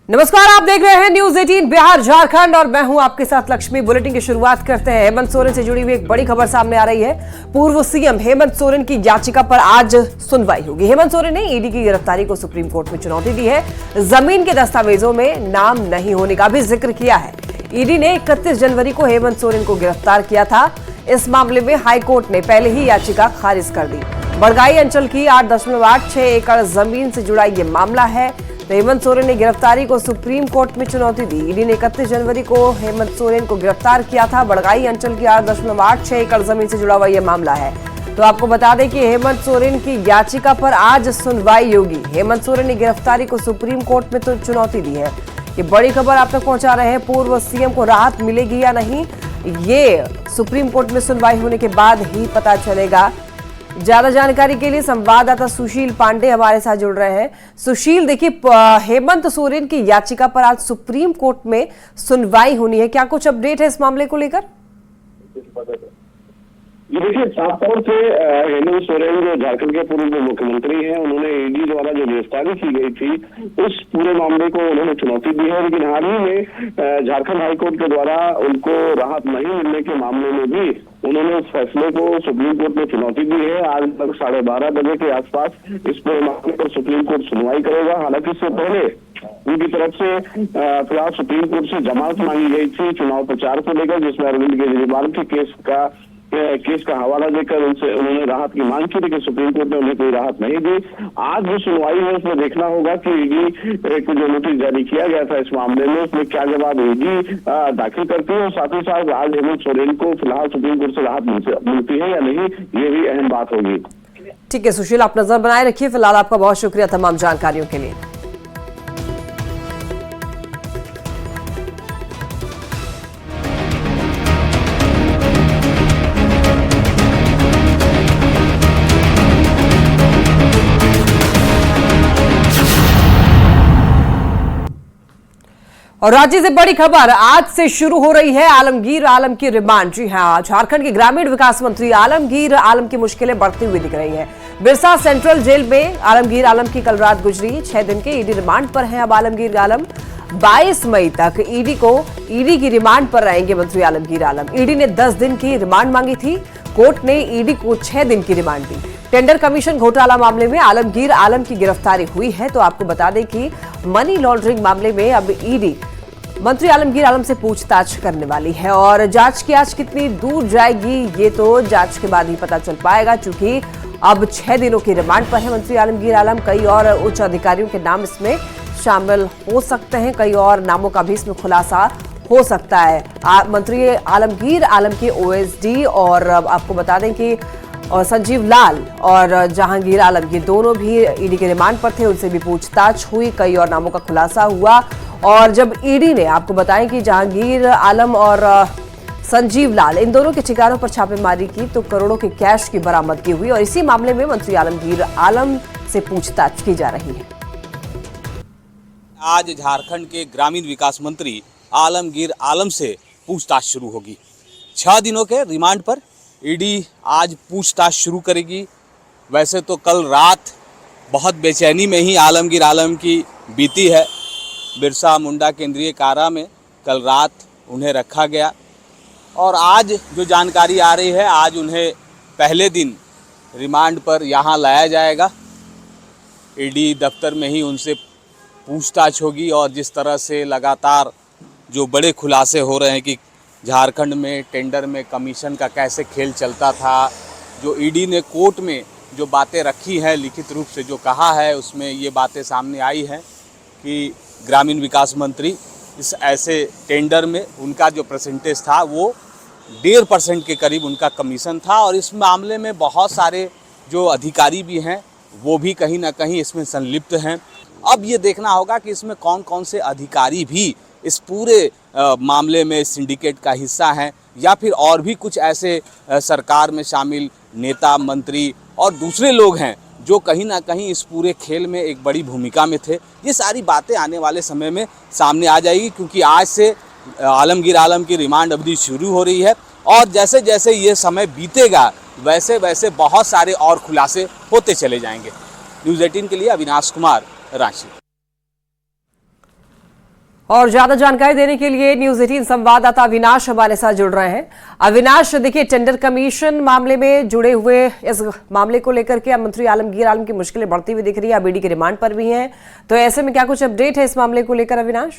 नमस्कार, आप देख रहे हैं न्यूज 18 बिहार झारखंड और मैं हूं आपके साथ लक्ष्मी। बुलेटिन की शुरुआत करते हैं। हेमंत सोरेन से जुड़ी हुई एक बड़ी खबर सामने आ रही है। पूर्व सीएम हेमंत सोरेन की याचिका पर आज सुनवाई होगी। हेमंत सोरेन ने ईडी की गिरफ्तारी को सुप्रीम कोर्ट में चुनौती दी है। जमीन के दस्तावेजों में नाम नहीं होने का भी जिक्र किया है। ईडी ने 31 जनवरी को हेमंत सोरेन को गिरफ्तार किया था। इस मामले में हाईकोर्ट ने पहले ही याचिका खारिज कर दी। बड़गाई अंचल की 8.86 एकड़ जमीन से जुड़ा ये मामला है। तो हेमंत सोरेन ने गिरफ्तारी को सुप्रीम कोर्ट में चुनौती दी। ईडी ने 31 जनवरी को हेमंत सोरेन को गिरफ्तार किया था। बड़गाई अंचल की 8.86 एकड़ जमीन से जुड़ा हुआ यह मामला है। तो आपको बता दें कि हेमंत सोरेन की याचिका पर आज सुनवाई होगी। हेमंत सोरेन ने गिरफ्तारी को सुप्रीम कोर्ट में तो चुनौती दी है। ये बड़ी खबर आप तक पहुंचा रहे हैं। पूर्व सीएम को राहत मिलेगी या नहीं, ये सुप्रीम कोर्ट में सुनवाई होने के बाद ही पता चलेगा। ज्यादा जानकारी के लिए संवाददाता सुशील पांडे हमारे साथ जुड़ रहे हैं। सुशील, देखिए, हेमंत सोरेन की याचिका पर आज सुप्रीम कोर्ट में सुनवाई होनी है। क्या कुछ अपडेट है इस मामले को लेकर? ये देखिए, साफ तौर से हेमंत सोरेन जो झारखंड के पूर्व मुख्यमंत्री हैं, उन्होंने ईडी द्वारा जो गिरफ्तारी की गई थी उस पूरे मामले को उन्होंने चुनौती दी है। लेकिन हाल ही में झारखंड हाईकोर्ट के द्वारा उनको राहत नहीं मिलने के मामले में भी उन्होंने उस फैसले को सुप्रीम कोर्ट में चुनौती दी है। आज तक 12:30 बजे के आसपास इस पूरे मामले पर सुप्रीम कोर्ट सुनवाई करेगा। हालांकि इससे पहले उनकी तरफ से फिलहाल सुप्रीम कोर्ट से जमानत मांगी गई थी चुनाव प्रचार को लेकर, जिसमें अरविंद केजरीवाल के केस का हवाला देकर उन्होंने राहत की मांग की, लेकिन सुप्रीम कोर्ट ने उन्हें कोई राहत नहीं दी। आज जो सुनवाई है उसमें देखना होगा कि ईडी को जो नोटिस जारी किया गया था इस मामले में, उसमें क्या जवाब ईडी दाखिल करती है और साथ ही साथ आज हेमंत सोरेन को फिलहाल सुप्रीम कोर्ट से राहत मिलती है या नहीं, ये भी अहम बात होगी। ठीक है सुशील, आप नजर बनाए रखिए। फिलहाल आपका बहुत शुक्रिया तमाम जानकारियों के लिए। और राज्य से बड़ी खबर आज से शुरू हो रही है आलमगीर आलम की रिमांड। जी हां, झारखंड के ग्रामीण विकास मंत्री आलमगीर आलम की मुश्किलें बढ़ती हुई दिख रही हैं। बिरसा सेंट्रल जेल में आलमगीर आलम की कल रात गुजरी। 6 दिन के ईडी रिमांड पर हैं अब आलमगीर आलम। 22 मई तक ईडी की रिमांड पर रहेंगे मंत्री आलमगीर आलम। ईडी ने 10 दिन की रिमांड मांगी थी। कोर्ट ने ईडी को 6 दिन की रिमांड दी। टेंडर कमीशन घोटाला मामले में आलमगीर आलम की गिरफ्तारी हुई है। तो आपको बता दें कि मनी लॉन्ड्रिंग मामले में अब ईडी मंत्री आलमगीर आलम से पूछताछ करने वाली है और जांच की आज कितनी दूर जाएगी ये तो जांच के बाद ही पता चल पाएगा, क्योंकि अब 6 दिनों की रिमांड पर है मंत्री आलमगीर आलम। कई और उच्च अधिकारियों के नाम इसमें शामिल हो सकते हैं, कई और नामों का भी इसमें खुलासा हो सकता है। मंत्री आलमगीर आलम के ओएसडी और आपको बता दें कि संजीव लाल और जहांगीर आलम ये दोनों भी ईडी के रिमांड पर थे, उनसे भी पूछताछ हुई, कई और नामों का खुलासा हुआ। और जब ईडी ने आपको बताएं कि जहांगीर आलम और संजीव लाल इन दोनों के ठिकानों पर छापेमारी की तो करोड़ों के कैश की बरामदगी हुई और इसी मामले में मंत्री आलमगीर आलम से पूछताछ की जा रही है। आज झारखंड के ग्रामीण विकास मंत्री आलमगीर आलम से पूछताछ शुरू होगी। 6 दिनों के रिमांड पर ईडी आज पूछताछ शुरू करेगी। वैसे तो कल रात बहुत बेचैनी में ही आलमगीर आलम की बीती है। बिरसा मुंडा केंद्रीय कारा में कल रात उन्हें रखा गया और आज जो जानकारी आ रही है, आज उन्हें पहले दिन रिमांड पर यहाँ लाया जाएगा। ईडी दफ्तर में ही उनसे पूछताछ होगी और जिस तरह से लगातार जो बड़े खुलासे हो रहे हैं कि झारखंड में टेंडर में कमीशन का कैसे खेल चलता था, जो ईडी ने कोर्ट में जो बातें रखी हैं लिखित रूप से जो कहा है, उसमें ये बातें सामने आई हैं कि ग्रामीण विकास मंत्री इस ऐसे टेंडर में उनका जो परसेंटेज था वो 1.5% के करीब उनका कमीशन था और इस मामले में बहुत सारे जो अधिकारी भी हैं वो भी कहीं ना कहीं इसमें संलिप्त हैं। अब ये देखना होगा कि इसमें कौन कौन से अधिकारी भी इस पूरे मामले में सिंडिकेट का हिस्सा हैं या फिर और भी कुछ ऐसे सरकार में शामिल नेता मंत्री और दूसरे लोग हैं जो कहीं ना कहीं इस पूरे खेल में एक बड़ी भूमिका में थे। ये सारी बातें आने वाले समय में सामने आ जाएगी, क्योंकि आज से आलमगीर आलम की रिमांड अवधि शुरू हो रही है और जैसे जैसे ये समय बीतेगा वैसे वैसे बहुत सारे और खुलासे होते चले जाएंगे। न्यूज़ 18 के लिए अविनाश कुमार, रांची। और ज्यादा जानकारी देने के लिए न्यूज 18 संवाददाता अविनाश हमारे साथ जुड़ रहे हैं। अविनाश, देखिए, टेंडर कमीशन मामले में जुड़े हुए इस मामले को लेकर के मंत्री आलमगीर आलम की मुश्किलें बढ़ती हुई दिख रही है, अब ईडी के रिमांड पर भी हैं, तो ऐसे में क्या कुछ अपडेट है इस मामले को लेकर अविनाश?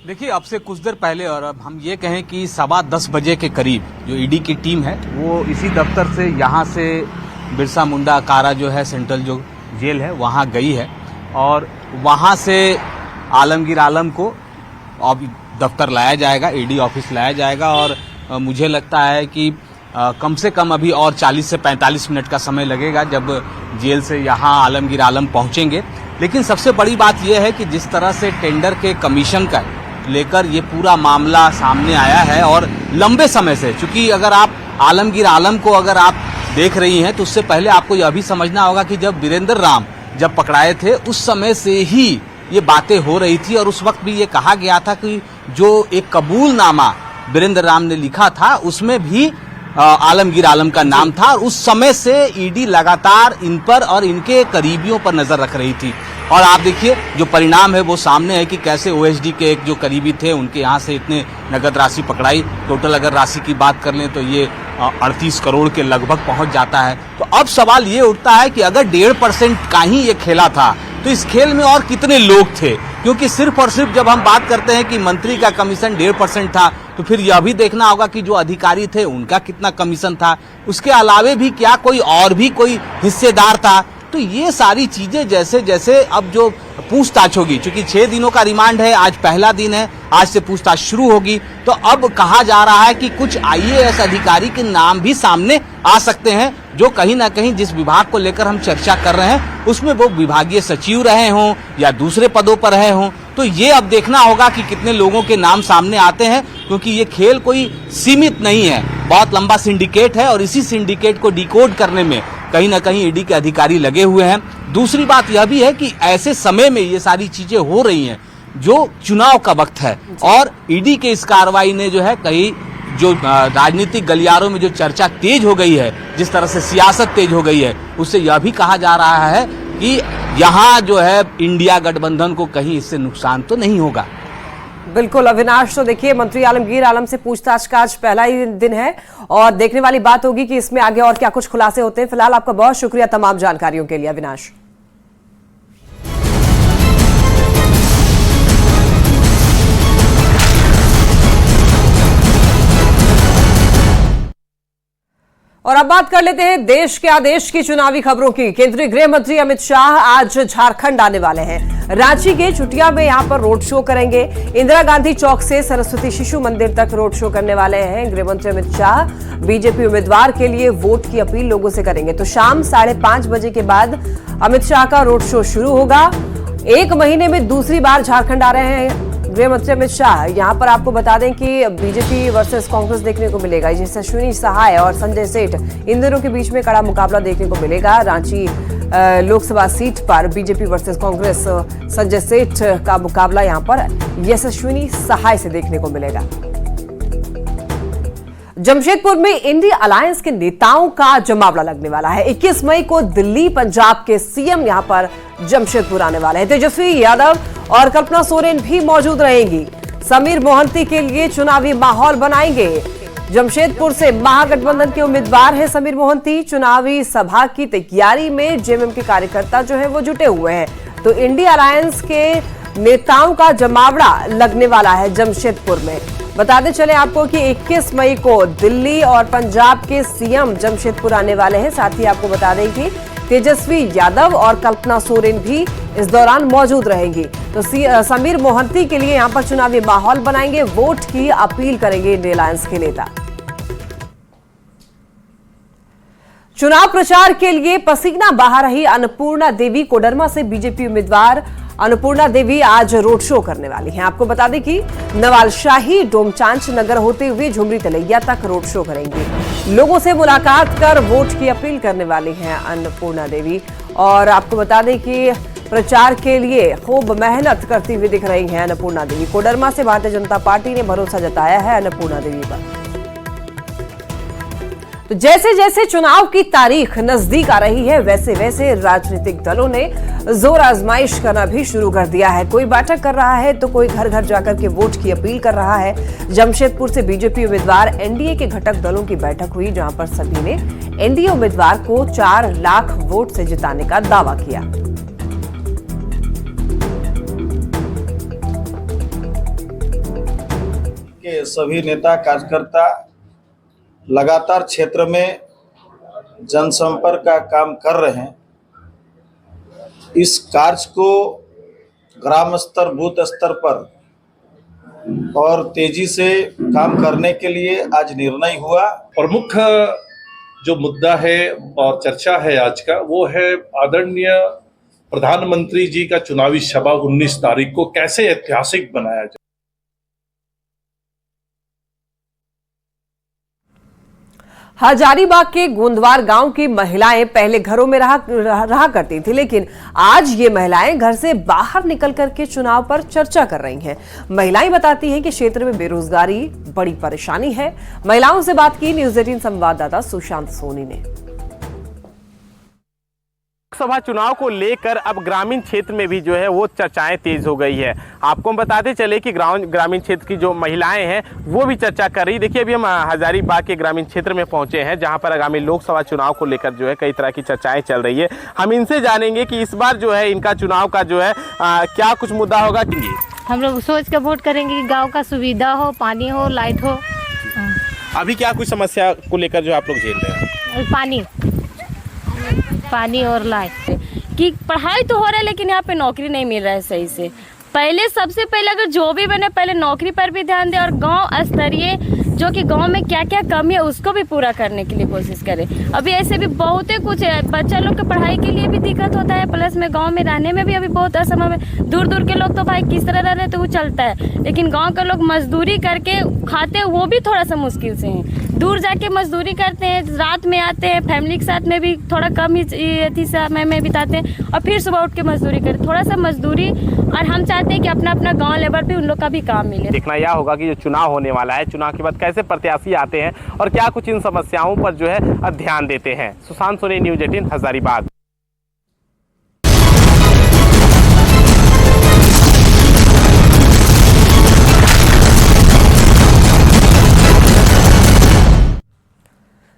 देखिए, अब से कुछ देर पहले, और अब हम ये कहें कि 10:15 बजे के करीब जो ईडी की टीम है वो इसी दफ्तर से यहाँ से बिरसा मुंडा कारा जो है सेंट्रल जो जेल है वहाँ गई है, और वहाँ से आलमगीर आलम को अब दफ्तर लाया जाएगा, ईडी ऑफिस लाया जाएगा। और मुझे लगता है कि कम से कम अभी और 40 से 45 मिनट का समय लगेगा जब जेल से यहाँ आलमगीर आलम पहुँचेंगे। लेकिन सबसे बड़ी बात यह है कि जिस तरह से टेंडर के कमीशन का लेकर ये पूरा मामला सामने आया है, और लंबे समय से, चूंकि अगर आप आलमगीर आलम को अगर आप देख रही हैं तो उससे पहले आपको यह भी समझना होगा कि जब वीरेंद्र राम जब पकड़ाए थे उस समय से ही ये बातें हो रही थी, और उस वक्त भी ये कहा गया था कि जो एक कबूलनामा वीरेंद्र राम ने लिखा था उसमें भी आलमगीर आलम का नाम था, और उस समय से ईडी लगातार इन पर और इनके करीबियों पर नजर रख रही थी। और आप देखिए जो परिणाम है वो सामने है कि कैसे ओएसडी के एक जो करीबी थे उनके यहाँ से इतने नगद राशि पकड़ाई। टोटल अगर राशि की बात कर लें तो ये 38 करोड़ के लगभग पहुंच जाता है। तो अब सवाल ये उठता है कि अगर 1.5% का ही ये खेला था तो इस खेल में और कितने लोग थे, क्योंकि सिर्फ और सिर्फ जब हम बात करते हैं कि मंत्री का कमीशन 1.5% था तो फिर यह भी देखना होगा कि जो अधिकारी थे उनका कितना कमीशन था, उसके अलावे भी क्या कोई और भी कोई हिस्सेदार था। तो ये सारी चीजें जैसे जैसे अब जो पूछताछ होगी, क्योंकि 6 दिनों का रिमांड है, आज पहला दिन है, आज से पूछताछ शुरू होगी, तो अब कहा जा रहा है कि कुछ आईएएस अधिकारी के नाम भी सामने आ सकते हैं जो कहीं ना कहीं जिस विभाग को लेकर हम चर्चा कर रहे हैं उसमें वो विभागीय सचिव रहे हों या दूसरे पदों पर रहे हों। तो ये अब देखना होगा कि कितने लोगों के नाम सामने आते हैं, क्योंकि ये खेल कोई सीमित नहीं है, बहुत लंबा सिंडिकेट है, और इसी सिंडिकेट को डिकोड करने में कहीं ना कहीं ईडी के अधिकारी लगे हुए हैं। दूसरी बात यह भी है कि ऐसे समय में ये सारी चीजें हो रही हैं जो चुनाव का वक्त है, और ईडी के इस कार्रवाई ने जो है कहीं जो राजनीतिक गलियारों में जो चर्चा तेज हो गई है, जिस तरह से सियासत तेज हो गई है, उससे यह भी कहा जा रहा है कि यहाँ जो है इंडिया गठबंधन को कहीं इससे नुकसान तो नहीं होगा। बिल्कुल अविनाश, तो देखिए, मंत्री आलमगीर आलम से पूछताछ का आज पहला ही दिन है और देखने वाली बात होगी कि इसमें आगे और क्या कुछ खुलासे होते हैं। फिलहाल आपका बहुत शुक्रिया तमाम जानकारियों के लिए अविनाश। और अब बात कर लेते हैं देश के आदेश की चुनावी खबरों की। केंद्रीय गृह मंत्री अमित शाह आज झारखंड आने वाले हैं। रांची के चुटिया में यहां पर रोड शो करेंगे। इंदिरा गांधी चौक से सरस्वती शिशु मंदिर तक रोड शो करने वाले हैं गृह मंत्री अमित शाह। बीजेपी उम्मीदवार के लिए वोट की अपील लोगों से करेंगे। तो शाम 5:30 बजे के बाद अमित शाह का रोड शो शुरू होगा। 1 महीने में दूसरी बार झारखंड आ रहे हैं गृह मंत्री अमित शाह। यहां पर आपको बता दें कि बीजेपी वर्सेस कांग्रेस देखने को मिलेगा, जिससे अश्विनी सहाय और संजय सेठ इन दोनों के बीच में कड़ा मुकाबला देखने को मिलेगा। रांची लोकसभा सीट पर बीजेपी वर्सेस कांग्रेस संजय सेठ का मुकाबला यहां पर यशस्विनी सहाय से देखने को मिलेगा। जमशेदपुर में इंडिया अलायंस के नेताओं का जमावड़ा लगने वाला है। 21 मई को दिल्ली पंजाब के सीएम यहां पर जमशेदपुर आने वाले हैं। तेजस्वी यादव और कल्पना सोरेन भी मौजूद रहेंगी। समीर मोहंती के लिए चुनावी माहौल बनाएंगे। जमशेदपुर से महागठबंधन के उम्मीदवार हैं समीर मोहंती। चुनावी सभा की तैयारी में जेएमएम के कार्यकर्ता जो है वो जुटे हुए हैं। तो इंडिया अलायंस के नेताओं का जमावड़ा लगने वाला है जमशेदपुर में। बताते चले आपको कि 21 मई को दिल्ली और पंजाब के सीएम जमशेदपुर आने वाले हैं। साथ ही आपको बता दें कि तेजस्वी यादव और कल्पना सोरेन भी इस दौरान मौजूद रहेंगी। तो समीर मोहंती के लिए यहां पर चुनावी माहौल बनाएंगे, वोट की अपील करेंगे इंडिया अलायंस के नेता। चुनाव प्रचार के लिए पसीना बहा रही अन्नपूर्णा देवी कोडरमा से बीजेपी उम्मीदवार अन्नपूर्णा देवी आज रोड शो करने वाली हैं। आपको बता दें कि नवालशाही डोमचांच नगर होते हुए झुमरी तलैया तक रोड शो करेंगी। लोगों से मुलाकात कर वोट की अपील करने वाली हैं अन्नपूर्णा देवी। और आपको बता दें कि प्रचार के लिए खूब मेहनत करती हुई दिख रही हैं अन्नपूर्णा देवी। कोडरमा से भारतीय जनता पार्टी ने भरोसा जताया है अन्नपूर्णा देवी पर। तो जैसे जैसे चुनाव की तारीख नजदीक आ रही है, वैसे वैसे राजनीतिक दलों ने जोर आजमाइश करना भी शुरू कर दिया है। कोई बैठक कर रहा है तो कोई घर घर जाकर के वोट की अपील कर रहा है। जमशेदपुर से बीजेपी उम्मीदवार एनडीए के घटक दलों की बैठक हुई, जहां पर सभी ने एनडीए उम्मीदवार को 4 लाख वोट से जिताने का दावा किया। के सभी नेता कार्यकर्ता लगातार क्षेत्र में जनसंपर्क का काम कर रहे हैं। इस कार्य को ग्राम स्तर, बूथ स्तर पर और तेजी से काम करने के लिए आज निर्णय हुआ। प्रमुख जो मुद्दा है और चर्चा है आज का, वो है आदरणीय प्रधानमंत्री जी का चुनावी सभा 19 तारीख को कैसे ऐतिहासिक बनाया जाए। हजारीबाग के गोंदवार गांव की महिलाएं पहले घरों में रहा करती थी, लेकिन आज ये महिलाएं घर से बाहर निकल करके चुनाव पर चर्चा कर रही हैं। महिलाएं बताती हैं कि क्षेत्र में बेरोजगारी बड़ी परेशानी है। महिलाओं से बात की न्यूज़ 18 संवाददाता सुशांत सोनी ने। लोकसभा चुनाव को लेकर अब ग्रामीण क्षेत्र में भी जो है वो चर्चाएं तेज हो गई है। आपको हम बताते चले कि ग्रामीण क्षेत्र की जो महिलाएं हैं वो भी चर्चा कर रही। देखिए, अभी हम हजारीबाग के ग्रामीण क्षेत्र में पहुंचे हैं, जहां पर आगामी लोकसभा चुनाव को लेकर जो है कई तरह की चर्चाएं चल रही है। हम इनसे जानेंगे कि इस बार जो है इनका चुनाव का जो है क्या कुछ मुद्दा होगा। हम लोग सोच कर वोट करेंगे कि गाँव का सुविधा हो, पानी हो, लाइट हो। अभी क्या कुछ समस्या को लेकर जो आप लोग झेल रहे हैं? पानी और लाइट कि पढ़ाई तो हो रहा है, लेकिन यहाँ पे नौकरी नहीं मिल रहा है सही से। पहले सबसे पहले अगर जो भी बने पहले नौकरी पर भी ध्यान दे और गांव स्तरीय जो कि गांव में क्या क्या कमी है उसको भी पूरा करने के लिए कोशिश करें। अभी ऐसे भी बहुत ही कुछ है, बच्चा लोग के पढ़ाई के लिए भी दिक्कत होता है, प्लस में गांव में रहने में भी अभी बहुत असंभव है। दूर दूर के लोग तो भाई किस तरह रह रहे तो वो चलता है, लेकिन गाँव के लोग मजदूरी करके खाते हैं, वो भी थोड़ा सा मुश्किल से हैं। दूर जाके मजदूरी करते हैं, रात में आते हैं, फैमिली के साथ में भी थोड़ा कम ही समय में बिताते हैं और फिर सुबह उठ के मजदूरी करते। थोड़ा सा मजदूरी, और हम चाहते हैं कि अपना अपना गांव लेवल पे उन लोग का भी काम मिले। देखना यह होगा कि जो चुनाव होने वाला है, चुनाव के बाद कैसे प्रत्याशी आते हैं और क्या कुछ इन समस्याओं पर जो है ध्यान देते हैं। सुशांत सोनी, न्यूज़ 18 हजारीबाग।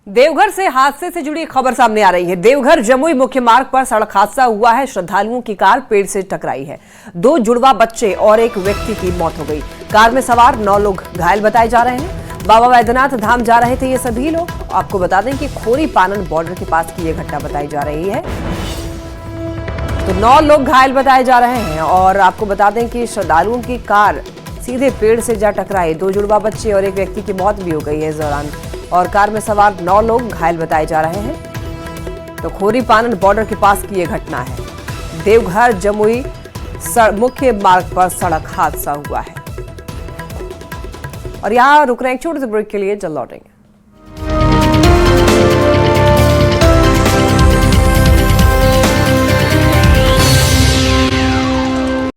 देवघर से हादसे से जुड़ी खबर सामने आ रही है। देवघर जमुई मुख्य मार्ग पर सड़क हादसा हुआ है। श्रद्धालुओं की कार पेड़ से टकराई है। 2 जुड़वा बच्चे और एक व्यक्ति की मौत हो गई। कार में सवार 9 लोग घायल बताए जा रहे हैं। बाबा वैद्यनाथ धाम जा रहे थे ये सभी लोग। आपको बता दें कि खोरी पानन बॉर्डर के पास की ये घटना बताई जा रही है। तो 9 लोग घायल बताए जा रहे हैं और आपको बता दें कि श्रद्धालुओं की कार सीधे पेड़ से जा टकराई। 2 जुड़वा बच्चे और एक व्यक्ति की मौत भी हो गई है इस दौरान, और कार में सवार 9 लोग घायल बताए जा रहे हैं। तो खोरी पानन बॉर्डर के पास की यह घटना है। देवघर जमुई मुख्य मार्ग पर सड़क हादसा हुआ है। और यहां रुक रहे हैं एक छोटे से ब्रेक के लिए, जल्द लौटेंगे।